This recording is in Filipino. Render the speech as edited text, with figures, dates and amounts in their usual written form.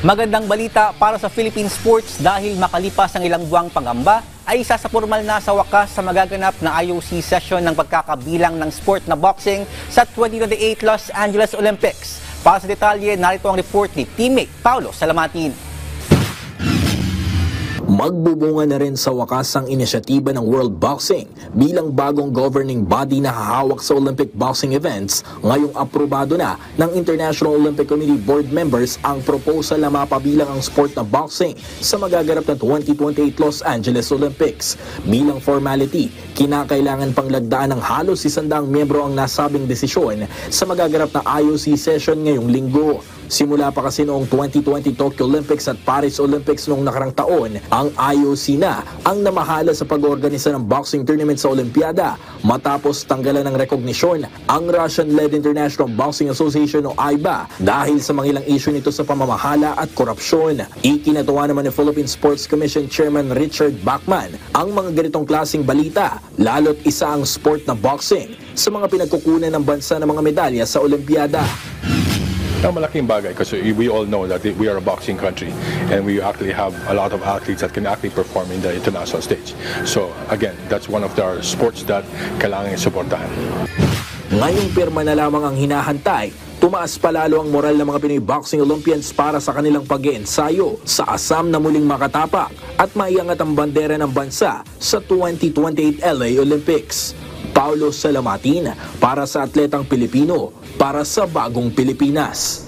Magandang balita para sa Philippine sports dahil makalipas ang ilang buwang pangamba ay isa sa formal na sa wakas sa magaganap na IOC session ng pagkakabilang ng sport na boxing sa 2028 Los Angeles Olympics. Para sa detalye, narito ang report ni teammate Paulo Salamatin. Magbubunga na rin sa wakas ang inisyatiba ng World Boxing bilang bagong governing body na hahawak sa Olympic boxing events. Ngayong aprobado na ng International Olympic Committee board members ang proposal na mapabilang ang sport na boxing sa magaganap na 2028 Los Angeles Olympics. Bilang formality, kinakailangan pang lagdaan ng halos 100 miyembro ang nasabing desisyon sa magaganap na IOC session ngayong linggo. Simula pa kasi noong 2020 Tokyo Olympics at Paris Olympics noong nakarang taon, ang IOC na ang namahala sa pag-organisa ng boxing tournament sa Olimpiada matapos tanggalan ng rekognisyon ang Russian-led International Boxing Association o AIBA dahil sa mga ilang issue nito sa pamamahala at korupsyon. Ikinatuwa naman ni Philippine Sports Commission Chairman Richard Bachman ang mga ganitong klaseng balita, lalo't isa ang sport na boxing sa mga pinagkukunan ng bansa ng mga medalya sa Olimpiada. Malaking bagay kasi we all know that we are a boxing country and we actually have a lot of athletes that can actually perform in the international stage. So again, that's one of our sports that kailangan suportahan. Ngayong pirma na lamang ang hinahantay, tumaas palalo ang moral ng mga Pinoy Boxing Olympians para sa kanilang pag-iensayo sa asam na muling makatapak at maiangat ang bandera ng bansa sa 2028 LA Olympics. Paulo Salamatin para sa Atletang Pilipino, para sa Bagong Pilipinas.